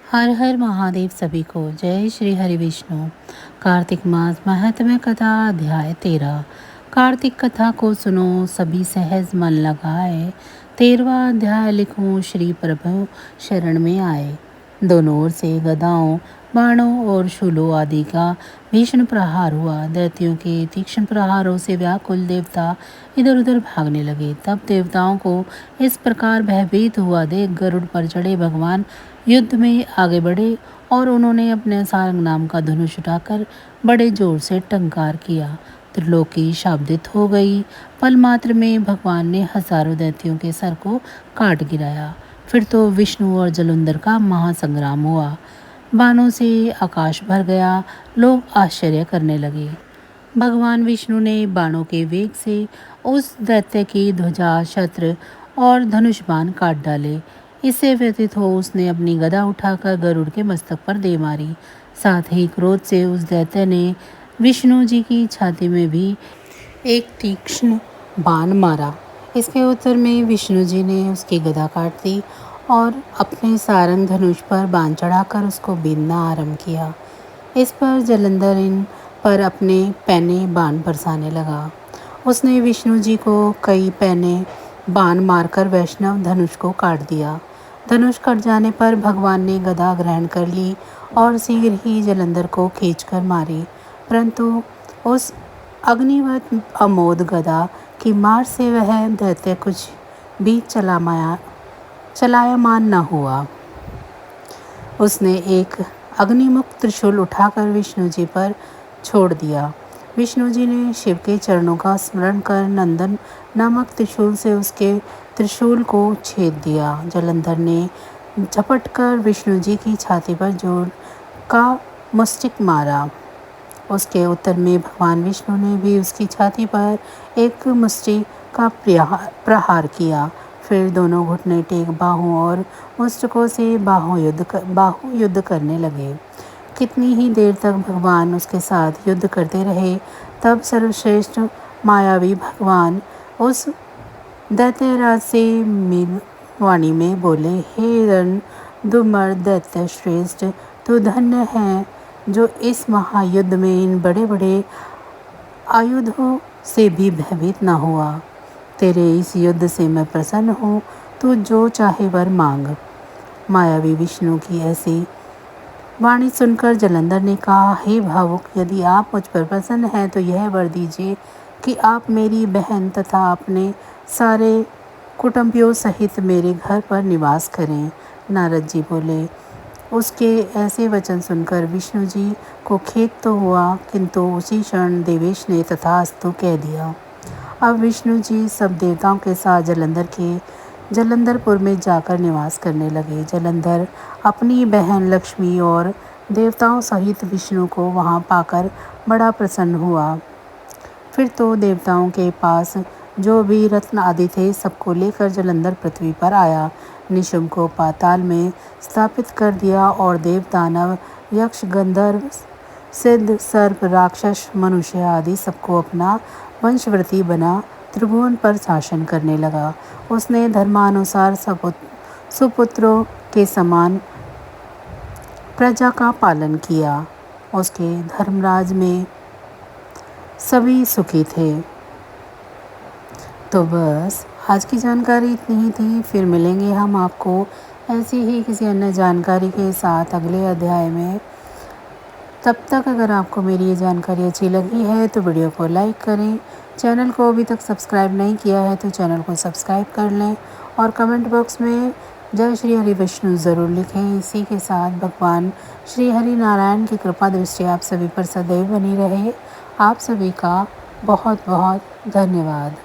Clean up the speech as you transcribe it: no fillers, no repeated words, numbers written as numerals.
हर हर महादेव सभी को जय श्री हरि विष्णु। कार्तिक मास महात्म्य कथा अध्याय 13। कार्तिक कथा को सुनो सभी सहज मन लगाए। 13वां अध्याय लिखूं श्री प्रभु शरण में आए। दोनों ओर से गदाओं बाणों और शूलों आदि का भीषण प्रहार हुआ। दैत्यों के तीक्ष्ण प्रहारों से व्याकुल देवता इधर उधर भागने लगे। तब देवताओं को इस प्रकार भयभीत हुआ देख गरुड़ पर चढ़े भगवान युद्ध में आगे बढ़े और उन्होंने अपने सारंग नाम का धनुष उठाकर बड़े जोर से टंकार किया। त्रिलोकी शाब्दित हो गई। पल मात्र में भगवान ने हजारों दैत्यों के सर को काट गिराया। फिर तो विष्णु और जलंधर का महासंग्राम हुआ। बाणों से आकाश भर गया। लोग आश्चर्य करने लगे। भगवान विष्णु ने बाणों के वेग से उस दैत्य की ध्वजा छत्र और धनुष बाण काट डाले। इससे व्यथित हो उसने अपनी गदा उठाकर गरुड़ के मस्तक पर दे मारी। साथ ही क्रोध से उस दैत्य ने विष्णु जी की छाती में भी एक तीक्ष्ण बाण मारा। इसके उत्तर में विष्णु जी ने उसकी गदा काट दी और अपने सारंग धनुष पर बाण चढ़ाकर उसको बीनना आरंभ किया। इस पर जलंधर इन पर अपने पैने बाण बरसाने लगा। उसने विष्णु जी को कई पैने बाण मारकर वैष्णव धनुष को काट दिया। धनुष कट जाने पर भगवान ने गदा ग्रहण कर ली और शीघ्र ही जलंधर को खींचकर मारी, परंतु उस अग्निवत अमोद गदा की मार से वह दैत्य कुछ भी चलायमान न हुआ। उसने एक अग्निमुक्त त्रिशूल उठाकर विष्णु जी पर छोड़ दिया। विष्णु जी ने शिव के चरणों का स्मरण कर नंदन नामक त्रिशूल से उसके त्रिशूल को छेद दिया। जलंधर ने झपट कर विष्णु जी की छाती पर जोर का मुष्टिक मारा। उसके उत्तर में भगवान विष्णु ने भी उसकी छाती पर एक मुष्टि का प्रहार किया। फिर दोनों घुटने टेक बाहों और मुष्टिकों से बाहु युद्ध करने लगे। कितनी ही देर तक भगवान उसके साथ युद्ध करते रहे। तब सर्वश्रेष्ठ मायावी भगवान उस दैत्यराज से वाणी में बोले, हे रण दुर्मर दैत्य श्रेष्ठ, तू धन्य है जो इस महायुद्ध में इन बड़े बड़े आयुधों से भी भयभीत न हुआ। तेरे इस युद्ध से मैं प्रसन्न हूँ। तू जो चाहे वर मांग। मायावी विष्णु की ऐसी वाणी सुनकर जलंधर ने कहा, हे भावुक, यदि आप मुझ पर प्रसन्न हैं तो यह वर दीजिए कि आप मेरी बहन तथा अपने सारे कुटुंबियों सहित मेरे घर पर निवास करें। नारद जी बोले। उसके ऐसे वचन सुनकर विष्णु जी को खेद तो हुआ, किंतु उसी क्षण देवेश ने तथास्तु कह दिया। अब विष्णु जी सब देवताओं के साथ जलंधरपुर में जाकर निवास करने लगे। जलंधर अपनी बहन लक्ष्मी और देवताओं सहित विष्णु को वहां पाकर बड़ा प्रसन्न हुआ। फिर तो देवताओं के पास जो भी रत्न आदि थे सबको लेकर जलंधर पृथ्वी पर आया। निशुंभ को पाताल में स्थापित कर दिया और देव दानव यक्ष गंधर्व सिद्ध सर्प राक्षस मनुष्य आदि सबको अपना वंशवृत्ति बना त्रिभुवन पर शासन करने लगा। उसने धर्मानुसार सुपुत्रों के समान प्रजा का पालन किया। उसके धर्मराज में सभी सुखी थे। तो बस आज की जानकारी इतनी ही थी। फिर मिलेंगे हम आपको ऐसी ही किसी अन्य जानकारी के साथ अगले अध्याय में। तब तक अगर आपको मेरी ये जानकारी अच्छी लगी है तो वीडियो को लाइक करें। चैनल को अभी तक सब्सक्राइब नहीं किया है तो चैनल को सब्सक्राइब कर लें और कमेंट बॉक्स में जय श्री हरि विष्णु ज़रूर लिखें। इसी के साथ भगवान श्री हरि नारायण की कृपा दृष्टि आप सभी पर सदैव बनी रहे। आप सभी का बहुत बहुत धन्यवाद।